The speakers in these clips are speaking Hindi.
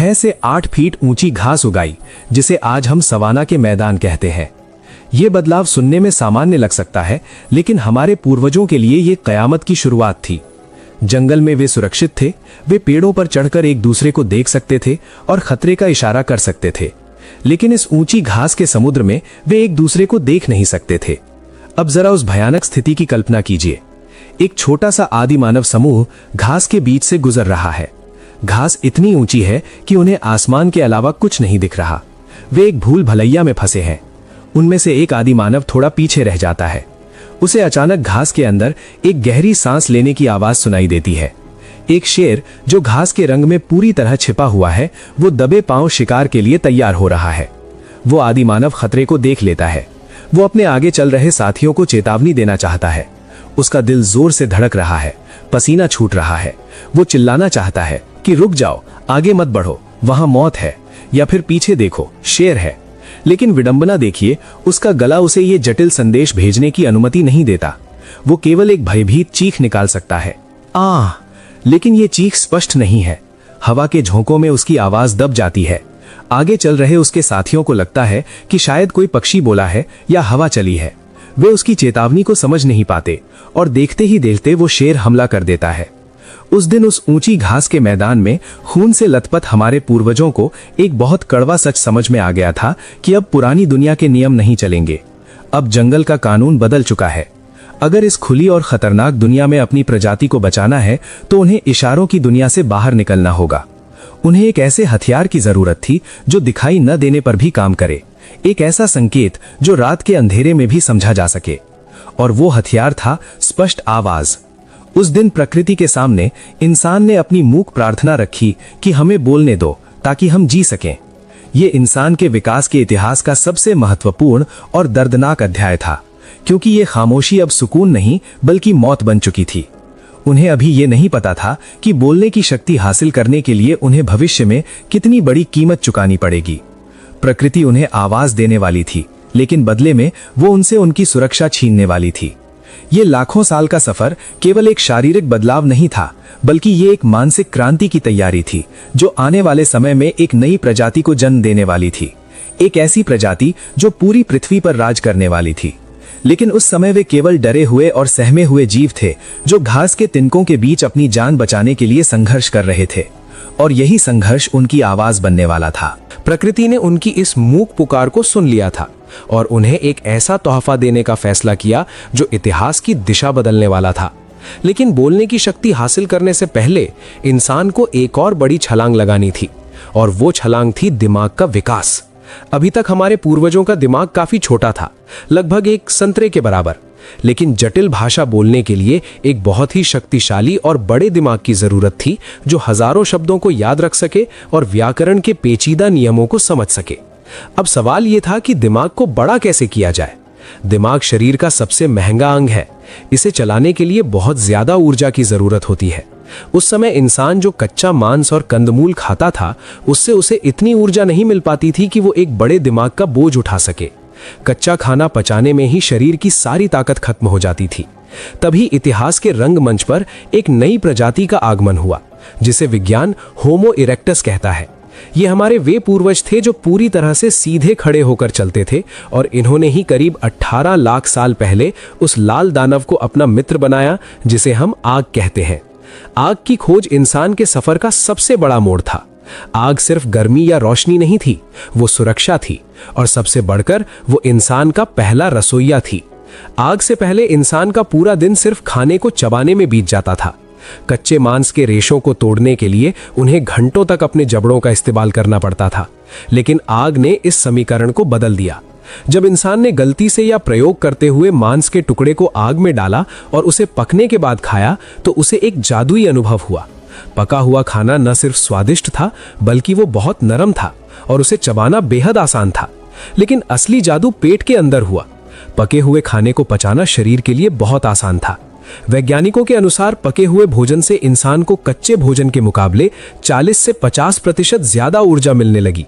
6 से 8 फीट ऊंची घास उगाई, जिसे आज हम सवाना के मैदान कहते हैं। ये बदलाव सुनने में सामान्य लग सकता है, लेकिन हमारे पूर्वजों के लिए ये कयामत की शुरुआत थी। जंगल में वे सुरक्षित थे, वे पेड़ों पर चढ़कर एक दूसरे को देख सकते थे और खतरे का इशारा कर सकते थे। लेकिन इस ऊंची घास के समुद्र में वे एक दूसरे को देख नहीं सकते थे। अब जरा उस भयानक स्थिति की कल्पना कीजिए। एक छोटा सा आदि मानव समूह घास के बीच से गुजर रहा है। घास इतनी ऊंची है कि उन्हें आसमान के अलावा कुछ नहीं दिख रहा। वे एक भूल भलैया में फंसे हैं। उनमें से एक आदि मानव थोड़ा पीछे रह जाता है। उसे अचानक घास के अंदर एक गहरी सांस लेने की आवाज सुनाई देती है। एक शेर जो घास के रंग में पूरी तरह छिपा हुआ है, वो दबे पांव शिकार के लिए तैयार हो रहा है। वो आदि मानव खतरे को देख लेता है। वो अपने आगे चल रहे साथियों को चेतावनी देना चाहता है। उसका दिल जोर से धड़क रहा है, पसीना छूट रहा है। वो चिल्लाना चाहता है कि रुक जाओ, आगे मत बढ़ो, वहां मौत है, या फिर पीछे देखो, शेर है। लेकिन विडंबना देखिए, उसका गला उसे ये जटिल संदेश भेजने की अनुमति नहीं देता। वो केवल एक भयभीत चीख निकाल सकता है, आह। लेकिन ये चीख स्पष्ट नहीं है। हवा के झोंकों में उसकी आवाज दब जाती है। आगे चल रहे उसके साथियों को लगता है कि शायद कोई पक्षी बोला है या हवा चली है। वे उसकी चेतावनी को समझ नहीं पाते और देखते ही देखते वो शेर हमला कर देता है। उस दिन उस ऊंची घास के मैदान में खून से लथपथ हमारे पूर्वजों को एक बहुत कड़वा सच समझ में आ गया था कि अब पुरानी दुनिया के नियम नहीं चलेंगे। अब जंगल का कानून बदल चुका है। अगर इस खुली और खतरनाक दुनिया में अपनी प्रजाति को बचाना है तो उन्हें इशारों की दुनिया से बाहर निकलना होगा। उन्हें एक ऐसे हथियार की जरूरत थी जो दिखाई न देने पर भी काम करे, एक ऐसा संकेत जो रात के अंधेरे में भी समझा जा सके। और वो हथियार था स्पष्ट आवाज। उस दिन प्रकृति के सामने इंसान ने अपनी मूक प्रार्थना रखी कि हमें बोलने दो ताकि हम जी सकें। ये इंसान के विकास के इतिहास का सबसे महत्वपूर्ण और दर्दनाक अध्याय था, क्योंकि ये खामोशी अब सुकून नहीं बल्कि मौत बन चुकी थी। उन्हें अभी ये नहीं पता था कि बोलने की शक्ति हासिल करने के लिए उन्हें भविष्य में कितनी बड़ी कीमत चुकानी पड़ेगी। प्रकृति उन्हें आवाज देने वाली थी, लेकिन बदले में वो उनसे उनकी सुरक्षा छीनने वाली थी। ये लाखों साल का सफर केवल एक शारीरिक बदलाव नहीं था, बल्कि ये एक मानसिक क्रांति की तैयारी थी जो आने वाले समय में एक नई प्रजाति को जन्म देने वाली थी। एक ऐसी प्रजाति जो पूरी पृथ्वी पर राज करने वाली थी। लेकिन उस समय वे केवल डरे हुए और सहमे हुए जीव थे जो घास के तिनकों के बीच अपनी जान बचाने के लिए संघर्ष कर रहे थे। और यही संघर्ष उनकी आवाज बनने वाला था। प्रकृति ने उनकी इस मूक पुकार को सुन लिया था और उन्हें एक ऐसा तोहफा देने का फैसला किया जो इतिहास की दिशा बदलने वाला था। लेकिन बोलने की शक्ति हासिल करने से पहले इंसान को एक और बड़ी छलांग लगानी थी, और वो छलांग थी दिमाग का विकास। अभी तक हमारे पूर्वजों का दिमाग काफी छोटा था, लगभग एक संतरे के बराबर। लेकिन जटिल भाषा बोलने के लिए एक बहुत ही शक्तिशाली और बड़े दिमाग की जरूरत थी जो हजारों शब्दों को याद रख सके और व्याकरण के पेचीदा नियमों को समझ सके। अब सवाल यह था कि दिमाग को बड़ा कैसे किया जाए। दिमाग शरीर का सबसे महंगा अंग है। इसे चलाने के लिए बहुत ज्यादा ऊर्जा की जरूरत होती है। उस समय इंसान जो कच्चा मांस और कंदमूल खाता था, उससे उसे इतनी ऊर्जा नहीं मिल पाती थी कि वो एक बड़े दिमाग का बोझ उठा सके। कच्चा खाना पचाने में ही शरीर की सारी ताकत खत्म हो जाती थी। तभी इतिहास के रंगमंच पर एक नई प्रजाति का आगमन हुआ, जिसे विज्ञान होमो इरेक्टस कहता है। ये हमारे वे पूर्वज थे जो पूरी तरह से सीधे खड़े होकर चलते थे, और इन्होंने ही करीब 18 लाख साल पहले उस लाल दानव को अपना मित्र बनाया जिसे हम आग कहते हैं। आग की खोज इंसान के सफर का सबसे बड़ा मोड़ था। आग सिर्फ गर्मी या रोशनी नहीं थी, वो सुरक्षा थी, और सबसे बढ़कर वो इंसान का पहला रसोइया थी। आग से पहले इंसान का पूरा दिन सिर्फ खाने को चबाने में बीत जाता था। कच्चे मांस के रेशों को तोड़ने के लिए उन्हें घंटों तक अपने जबड़ों का इस्तेमाल करना पड़ता था। लेकिन आग ने इस समीकरण को बदल दिया। जब इंसान ने गलती से या प्रयोग करते हुए मांस के टुकड़े को आग में डाला और उसे पकने के बाद खाया, तो उसे एक जादुई अनुभव हुआ। पका हुआ खाना न सिर्फ स्वादिष्ट था, बल्कि वो बहुत नरम था और उसे चबाना बेहद आसान था। लेकिन असली जादू पेट के अंदर हुआ। पके हुए खाने को पचाना शरीर के लिए बहुत आसान था। वैज्ञानिकों के अनुसार पके हुए भोजन से इंसान को कच्चे भोजन के मुकाबले 40 से 50% ज्यादा ऊर्जा मिलने लगी।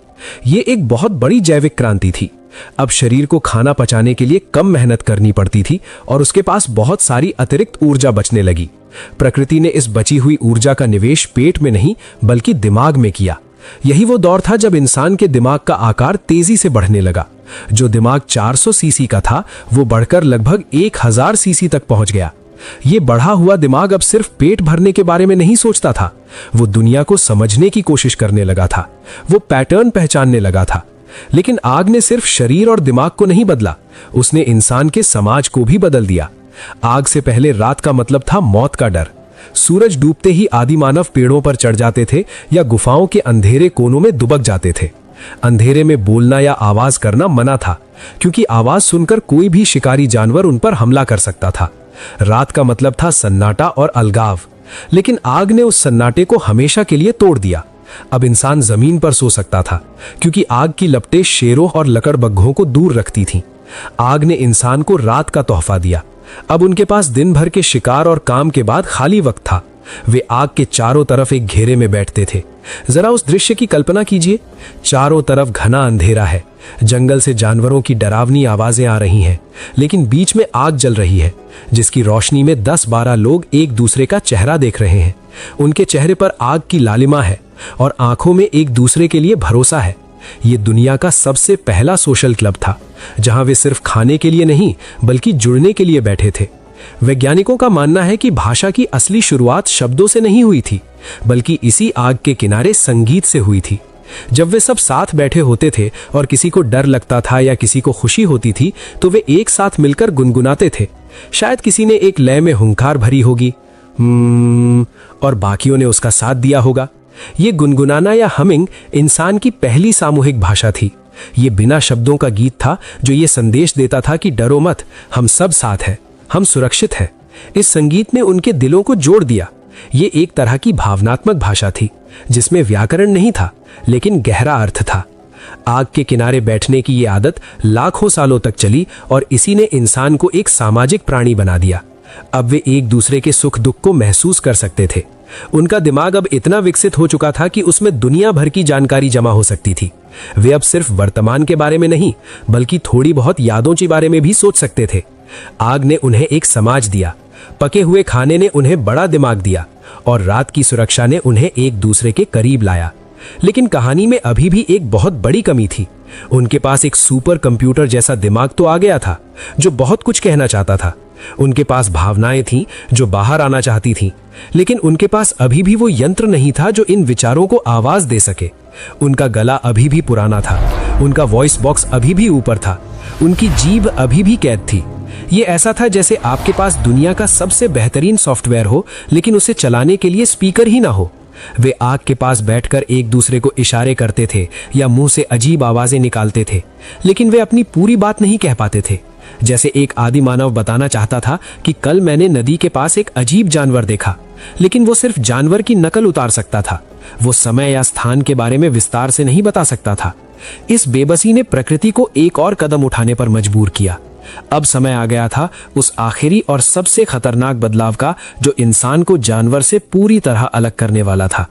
ये एक बहुत बड़ी जैविक क्रांति थी। अब शरीर को खाना पचाने के लिए कम मेहनत करनी पड़ती थी और उसके पास बहुत सारी अतिरिक्त ऊर्जा बचने लगी। प्रकृति ने इस बची हुई ऊर्जा का निवेश पेट में नहीं बल्कि दिमाग में किया। यही वो दौर था जब इंसान के दिमाग का आकार तेजी से बढ़ने लगा। जो दिमाग 400 सीसी का था वो बढ़कर लगभग 1000 सीसी तक पहुंच गया। ये बढ़ा हुआ दिमाग अब सिर्फ पेट भरने के बारे में नहीं सोचता था, वो दुनिया को समझने की कोशिश करने लगा था, वो पैटर्न पहचानने लगा था। लेकिन आग ने सिर्फ शरीर और दिमाग को नहीं बदला, उसने इंसान के समाज को भी बदल दिया। आग से पहले रात का मतलब था मौत का डर। सूरज डूबते ही आदि मानव पेड़ों पर चढ़ जाते थे या गुफाओं के अंधेरे कोनों में दुबक जाते थे। अंधेरे में बोलना या आवाज करना मना था, क्योंकि आवाज सुनकर कोई भी शिकारी जानवर उन पर हमला कर सकता था। रात का मतलब था सन्नाटा और अलगाव, लेकिन आग ने उस सन्नाटे को हमेशा के लिए तोड़ दिया। अब इंसान जमीन पर सो सकता था, क्योंकि आग की लपटें शेरों और लकड़बग्घों को दूर रखती थीं। आग ने इंसान को रात का तोहफा दिया। अब उनके पास दिन भर के शिकार और काम के बाद खाली वक्त था। वे आग के चारों तरफ एक घेरे में बैठते थे। जरा उस दृश्य की कल्पना कीजिए। चारों तरफ घना अंधेरा है, जंगल से जानवरों की डरावनी आवाजें आ रही हैं, लेकिन बीच में आग जल रही है, जिसकी रोशनी में 10-12 लोग एक दूसरे का चेहरा देख रहे हैं। उनके चेहरे पर आग की लालिमा है और आंखों में एक दूसरे के लिए भरोसा है। ये दुनिया का सबसे पहला सोशल क्लब था, जहां वे सिर्फ खाने के लिए नहीं बल्कि जुड़ने के लिए बैठे थे। वैज्ञानिकों का मानना है कि भाषा की असली शुरुआत शब्दों से नहीं हुई थी, बल्कि इसी आग के किनारे संगीत से हुई थी। जब वे सब साथ बैठे होते थे और किसी को डर लगता था या किसी को खुशी होती थी, तो वे एक साथ मिलकर गुनगुनाते थे। शायद किसी ने एक लय में हुंकार भरी होगी, और बाकियों ने उसका साथ दिया होगा। ये गुनगुनाना या हमिंग इंसान की पहली सामूहिक भाषा थी। ये बिना शब्दों का गीत था जो ये संदेश देता था कि डरो मत, हम सब साथ हैं, हम सुरक्षित हैं। इस संगीत ने उनके दिलों को जोड़ दिया। ये एक तरह की भावनात्मक भाषा थी, जिसमें व्याकरण नहीं था, लेकिन गहरा अर्थ था। आग के किनारे बैठने की ये आदत लाखों सालों तक चली और इसी ने इंसान को एक सामाजिक प्राणी बना दिया। अब वे एक दूसरे के सुख दुख को महसूस कर सकते थे। उनका दिमाग अब इतना विकसित हो चुका था कि उसमें दुनिया भर की जानकारी जमा हो सकती थी। वे अब सिर्फ वर्तमान के बारे में नहीं, बल्कि थोड़ी बहुत यादों के बारे में भी सोच सकते थे। आग ने उन्हें एक समाज दिया, पके हुए खाने ने उन्हें बड़ा दिमाग दिया, और रात की सुरक्षा ने उन्हें एक दूसरे के करीब लाया। लेकिन कहानी में अभी भी एक बहुत बड़ी कमी थी। उनके पास एक सुपर कंप्यूटर जैसा दिमाग तो आ गया था, जो बहुत कुछ कहना चाहता था। उनके पास भावनाएं थीं जो बाहर आना चाहती थीं, लेकिन उनके पास अभी भी वो यंत्र नहीं था जो इन विचारों को आवाज दे सके। उनका गला अभी भी पुराना था, उनका वॉइस बॉक्स अभी भी ऊपर था, उनकी जीभ अभी भी कैद थी। ये ऐसा था जैसे आपके पास दुनिया का सबसे बेहतरीन सॉफ्टवेयर हो, लेकिन उसे चलाने के लिए स्पीकर ही ना हो। वे आग के पास बैठकर एक दूसरे को इशारे करते थे या मुंह से अजीब आवाजें निकालते थे, लेकिन वे अपनी पूरी बात नहीं कह पाते थे। जैसे एक आदि मानव बताना चाहता था कि कल मैंने नदी के पास एक अजीब जानवर देखा, लेकिन वो सिर्फ जानवर की नकल उतार सकता था। वो समय या स्थान के बारे में विस्तार से नहीं बता सकता था। इस बेबसी ने प्रकृति को एक और कदम उठाने पर मजबूर किया। अब समय आ गया था उस आखिरी और सबसे खतरनाक बदलाव का, जो इंसान को जानवर से पूरी तरह अलग करने वाला था।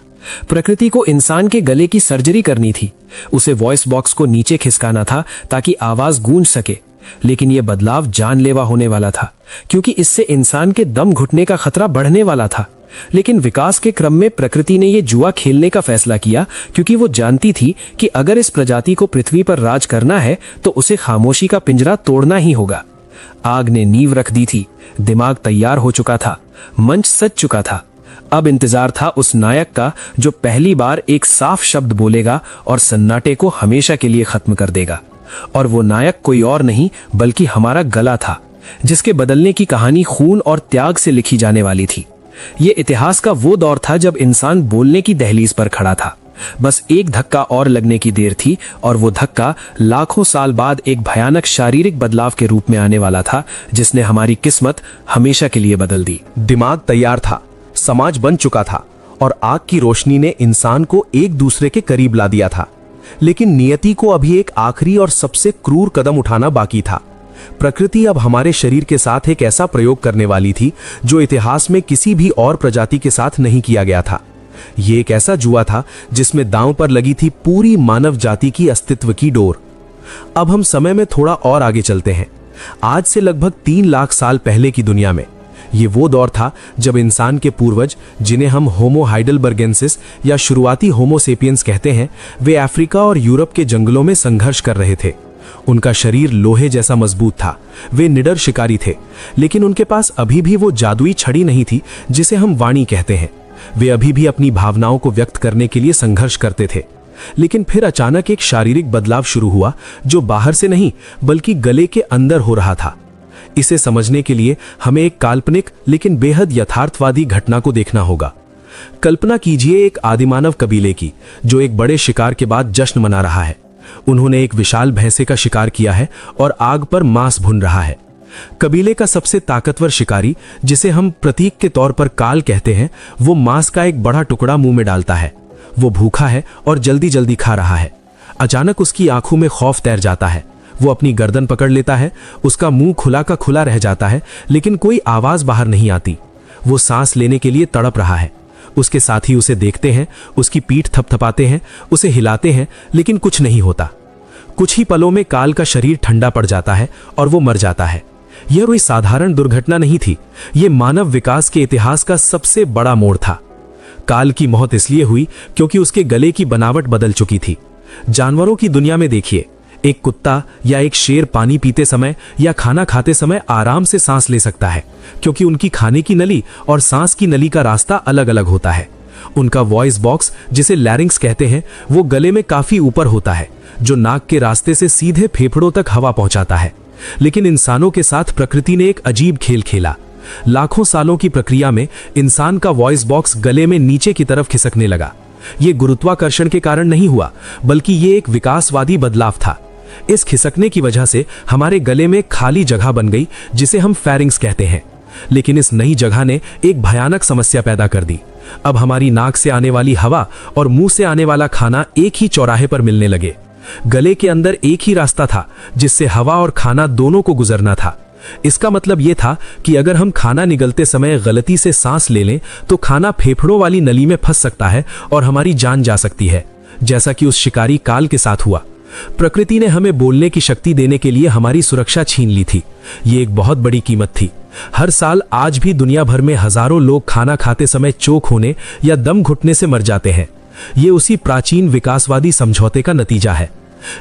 प्रकृति को इंसान के गले की सर्जरी करनी थी। उसे वॉइस बॉक्स को नीचे खिसकाना था ताकि आवाज गूंज सके। लेकिन यह बदलाव जानलेवा होने वाला था, क्योंकि इससे इंसान के दम घुटने का खतरा बढ़ने वाला था। लेकिन विकास के क्रम में प्रकृति ने यह जुआ खेलने का फैसला किया, क्योंकि वो जानती थी कि अगर इस प्रजाति को पृथ्वी पर राज करना है तो उसे खामोशी का पिंजरा तोड़ना ही होगा। आग ने नींव रख दी थी, दिमाग तैयार हो चुका था, मंच सज चुका था। अब इंतजार था उस नायक का जो पहली बार एक साफ शब्द बोलेगा और सन्नाटे को हमेशा के लिए खत्म कर देगा। और वो नायक कोई और नहीं बल्कि हमारा गला था, जिसके बदलने की कहानी खून और त्याग से लिखी जाने वाली थी। ये इतिहास का वो दौर था जब इंसान बोलने की दहलीज पर खड़ा था। बस एक धक्का और लगने की देर थी, और वो धक्का लाखों साल बाद एक भयानक शारीरिक बदलाव के रूप में आने वाला था, जिसने हमारी किस्मत हमेशा के लिए बदल दी। दिमाग तैयार था, समाज बन चुका था, और आग की रोशनी ने इंसान को एक दूसरे के करीब ला दिया था। लेकिन नियति को अभी एक आखिरी और सबसे क्रूर कदम उठाना बाकी था। प्रकृति अब हमारे शरीर के साथ एक ऐसा प्रयोग करने वाली थी जो इतिहास में किसी भी और प्रजाति के साथ नहीं किया गया था। यह एक ऐसा जुआ था जिसमें दांव पर लगी थी पूरी मानव जाति की अस्तित्व की डोर। अब हम समय में थोड़ा और आगे चलते हैं। आज से लगभग 3 लाख साल पहले की दुनिया में ये वो दौर था जब इंसान के पूर्वज, जिन्हें हम होमो हाइडेलबर्गेंसिस या शुरुआती होमो सेपियंस कहते हैं, वे अफ्रीका और यूरोप के जंगलों में संघर्ष कर रहे थे। उनका शरीर लोहे जैसा मजबूत था, वे निडर शिकारी थे, लेकिन उनके पास अभी भी वो जादुई छड़ी नहीं थी जिसे हम वाणी कहते हैं। वे अभी भी अपनी भावनाओं को व्यक्त करने के लिए संघर्ष करते थे। लेकिन फिर अचानक एक शारीरिक बदलाव शुरू हुआ, जो बाहर से नहीं बल्कि गले के अंदर हो रहा था। इसे समझने के लिए हमें एक काल्पनिक लेकिन बेहद यथार्थवादी घटना को देखना होगा। कल्पना कीजिए एक आदिमानव कबीले की, जो एक बड़े शिकार के बाद जश्न मना रहा है। उन्होंने एक विशाल भैंसे का शिकार किया है और आग पर मांस भुन रहा है। कबीले का सबसे ताकतवर शिकारी, जिसे हम प्रतीक के तौर पर काल कहते हैं, वो मांस का एक बड़ा टुकड़ा मुंह में डालता है। वो भूखा है और जल्दी जल्दी खा रहा है। अचानक उसकी आंखों में खौफ तैर जाता है। वो अपनी गर्दन पकड़ लेता है, उसका मुंह खुला का खुला रह जाता है, लेकिन कोई आवाज बाहर नहीं आती। वो सांस लेने के लिए तड़प रहा है। उसके साथी उसे देखते हैं, उसकी पीठ थपथपाते हैं, उसे हिलाते हैं, लेकिन कुछ नहीं होता। कुछ ही पलों में काल का शरीर ठंडा पड़ जाता है और वो मर जाता है। यह कोई साधारण दुर्घटना नहीं थी, यह मानव विकास के इतिहास का सबसे बड़ा मोड़ था। काल की मौत इसलिए हुई क्योंकि उसके गले की बनावट बदल चुकी थी। जानवरों की दुनिया में देखिए, एक कुत्ता या एक शेर पानी पीते समय या खाना खाते समय आराम से सांस ले सकता है, क्योंकि उनकी खाने की नली और सांस की नली का रास्ता अलग अलग होता है। उनका वॉइस बॉक्स, जिसे लैरिंक्स कहते हैं, वो गले में काफी ऊपर होता है, जो नाक के रास्ते से सीधे फेफड़ों तक हवा पहुंचाता है। लेकिन इंसानों के साथ प्रकृति ने एक अजीब खेल खेला। लाखों सालों की प्रक्रिया में इंसान का वॉइस बॉक्स गले में नीचे की तरफ खिसकने लगा। यह गुरुत्वाकर्षण के कारण नहीं हुआ, बल्कि यह एक विकासवादी बदलाव था। इस खिसकने की वजह से हमारे गले में खाली जगह बन गई, जिसे हम फेरिंग्स कहते हैं। लेकिन इस नई जगह ने एक भयानक समस्या पैदा कर दी। अब हमारी नाक से आने वाली हवा और मुंह से आने वाला खाना एक ही चौराहे पर मिलने लगे। गले के अंदर एक ही रास्ता था जिससे हवा और खाना दोनों को गुजरना था। इसका मतलब यह था कि अगर हम खाना निगलते समय गलती से सांस ले लें तो खाना फेफड़ों वाली नली में फंस सकता है और हमारी जान जा सकती है, जैसा कि उस शिकारी काल के साथ हुआ। प्रकृति ने हमें बोलने की शक्ति देने के लिए हमारी सुरक्षा छीन ली थी। ये एक बहुत बड़ी कीमत थी। हर साल आज भी दुनिया भर में हजारों लोग खाना खाते समय चोक होने या दम घुटने से मर जाते हैं। ये उसी प्राचीन विकासवादी समझौते का नतीजा है।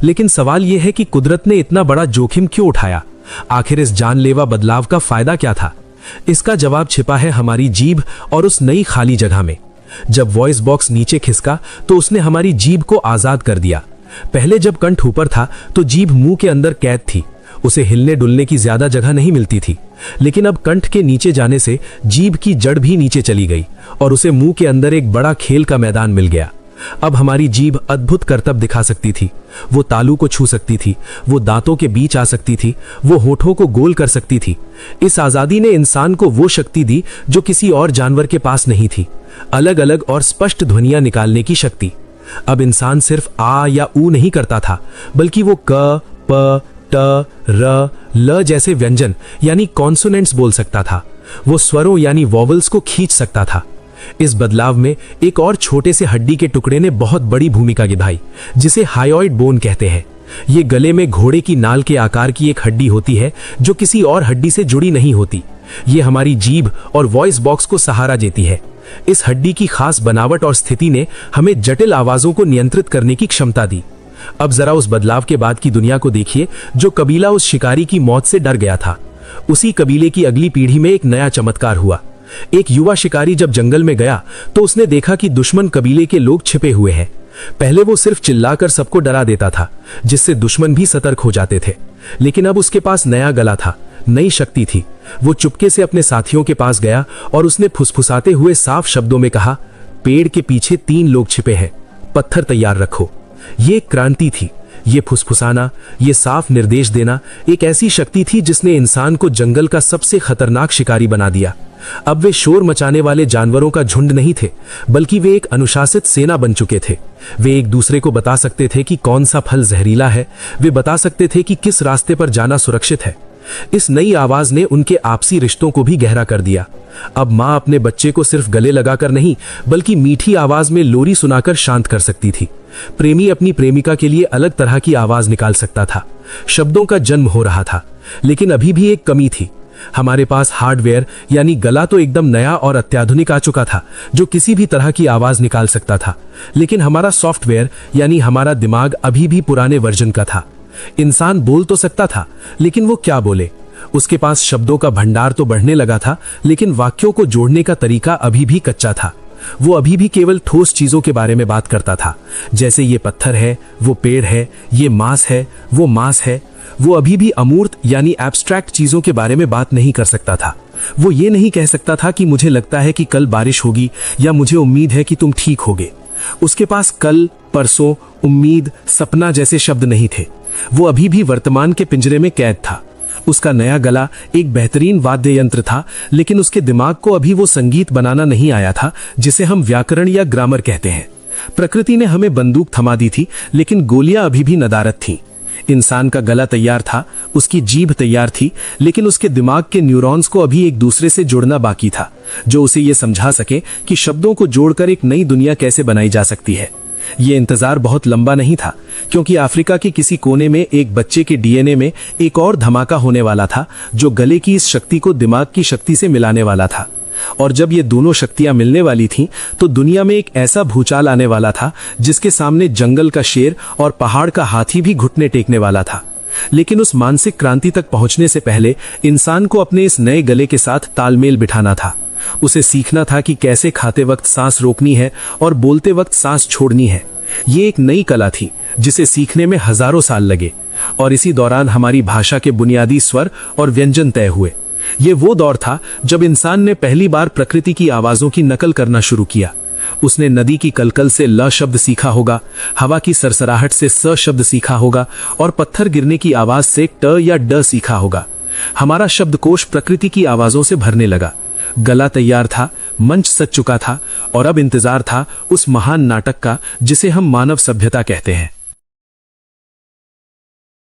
लेकिन सवाल यह है कि कुदरत ने इतना बड़ा जोखिम क्यों उठाया? आखिर इस जानलेवा बदलाव का फायदा क्या था? इसका जवाब छिपा है हमारी जीभ और उस नई खाली जगह में। जब वॉइस बॉक्स नीचे खिसका तो उसने हमारी जीभ को आजाद कर दिया। पहले जब कंठ ऊपर था तो जीभ मुंह के अंदर कैद थी, उसे हिलने डुलने की ज्यादा जगह नहीं मिलती थी। लेकिन अब कंठ के नीचे जाने से जीभ की जड़ भी नीचे चली गई और उसे मुंह के अंदर एक बड़ा खेल का मैदान मिल गया। अब हमारी जीभ अद्भुत करतब दिखा सकती थी। वो तालू को छू सकती थी, वो दांतों के बीच आ सकती थी, वो होठों को गोल कर सकती थी। इस आजादी ने इंसान को वो शक्ति दी जो किसी और जानवर के पास नहीं थी, अलग अलग और स्पष्ट ध्वनियां निकालने की शक्ति। अब इंसान सिर्फ आ या ऊ नहीं करता था, बल्कि वो क, प, ट, र, ल जैसे व्यंजन यानी कॉन्सोनेंट्स बोल सकता था। वो स्वरों यानी वॉवल्स को खींच सकता था। इस बदलाव में एक और छोटे से हड्डी के टुकड़े ने बहुत बड़ी भूमिका निभाई, जिसे हायोइड बोन कहते हैं। ये गले में घोड़े की नाल के आकार की एक हड्डी होती है जो किसी और हड्डी से जुड़ी नहीं होती। ये हमारी जीभ और वॉइस बॉक्स को सहारा देती है। इस हड्डी की खास बनावट और स्थिति ने हमें जटिल आवाजों को नियंत्रित करने की क्षमता दी। अब जरा उस बदलाव के बाद की दुनिया को देखिए, जो कबीला उस शिकारी की मौत से डर गया था। उसी कबीले की अगली पीढ़ी में एक नया चमत्कार हुआ। एक युवा शिकारी जब जंगल में गया तो उसने देखा कि दुश्मन कबीले के लोग छिपे हुए हैं। पहले वो सिर्फ चिल्लाकर सबको डरा देता था, जिससे दुश्मन भी सतर्क हो जाते थे। लेकिन अब उसके पास नया गला था, नई शक्ति थी। वो चुपके से अपने साथियों के पास गया और उसने फुसफुसाते हुए साफ शब्दों में कहा, पेड़ के पीछे 3 लोग छिपे हैं, पत्थर तैयार रखो। ये एक क्रांति थी। ये फुसफुसाना, ये साफ निर्देश देना एक ऐसी शक्ति थी जिसने इंसान को जंगल का सबसे खतरनाक शिकारी बना दिया। अब वे शोर मचाने वाले जानवरों का झुंड नहीं थे, बल्कि वे एक अनुशासित सेना बन चुके थे। वे एक दूसरे को बता सकते थे कि कौन सा फल जहरीला है, वे बता सकते थे कि किस रास्ते पर जाना सुरक्षित है। इस नई आवाज ने उनके आपसी रिश्तों को भी गहरा कर दिया। अब माँ अपने बच्चे को सिर्फ गले लगाकर नहीं, बल्कि मीठी आवाज में लोरी सुनाकर शांत कर सकती थी। प्रेमी अपनी प्रेमिका के लिए अलग तरह की आवाज निकाल सकता था। शब्दों का जन्म हो रहा था, लेकिन अभी भी एक कमी थी। हमारे पास हार्डवेयर यानी गला तो एकदम नया और अत्याधुनिक आ चुका था, जो किसी भी तरह की आवाज निकाल सकता था। लेकिन हमारा सॉफ्टवेयर यानी हमारा दिमाग अभी भी पुराने वर्जन का था। इंसान बोल तो सकता था, लेकिन वो क्या बोले? उसके पास शब्दों का भंडार तो बढ़ने लगा था, लेकिन वाक्यों को जोड़ने का तरीका अभी भी कच्चा था। वो अभी भी केवल ठोस चीजों के बारे में बात करता था, जैसे ये पत्थर है, वो पेड़ है, ये मांस है, वो मांस है। वो अभी भी अमूर्त यानी एब्स्ट्रैक्ट चीजों के बारे में बात नहीं कर सकता था। वो ये नहीं कह सकता था कि मुझे लगता है कि कल बारिश होगी या मुझे उम्मीद है कि तुम ठीक होगे। उसके पास कल, परसों, उम्मीद, सपना जैसे शब्द नहीं थे। वो अभी भी वर्तमान के पिंजरे में कैद था। उसका नया गला एक बेहतरीन वाद्य यंत्र था, लेकिन उसके दिमाग को अभी वो संगीत बनाना नहीं आया था जिसे हम व्याकरण या ग्रामर कहते हैं। प्रकृति ने हमें बंदूक थमा दी थी, लेकिन गोलियां अभी भी नदारद थीं। इंसान का गला तैयार था, उसकी जीभ तैयार थी, लेकिन उसके दिमाग के न्यूरॉन्स को अभी एक दूसरे से जुड़ना बाकी था, जो उसे यह समझा सके कि शब्दों को जोड़कर एक नई दुनिया कैसे बनाई जा सकती है। ये इंतजार बहुत लंबा नहीं था, क्योंकि अफ्रीका के किसी कोने में एक बच्चे के डीएनए में एक और धमाका होने वाला था, जो गले की इस शक्ति को दिमाग की शक्ति से मिलाने वाला था। और जब ये दोनों शक्तियां मिलने वाली थीं, तो दुनिया में एक ऐसा भूचाल आने वाला था जिसके सामने जंगल का शेर और पहाड़ का हाथी भी घुटने टेकने वाला था। लेकिन उस मानसिक क्रांति तक पहुंचने से पहले इंसान को अपने इस नए गले के साथ तालमेल बिठाना था। उसे सीखना था कि कैसे खाते वक्त सांस रोकनी है और बोलते वक्त सांस छोड़नी है। ये एक नई कला थी जिसे सीखने में हजारों साल लगे, और इसी दौरान हमारी भाषा के बुनियादी स्वर और व्यंजन तय हुए। ये वो दौर था जब इंसान ने पहली बार प्रकृति की आवाजों की नकल करना शुरू किया। उसने नदी की कलकल से ल शब्द सीखा होगा, हवा की सरसराहट से स शब्द सीखा होगा, और पत्थर गिरने की आवाज से ट या ड सीखा होगा। हमारा शब्दकोश प्रकृति की आवाजों से भरने लगा। गला तैयार था, मंच सज चुका था, और अब इंतजार था उस महान नाटक का जिसे हम मानव सभ्यता कहते हैं।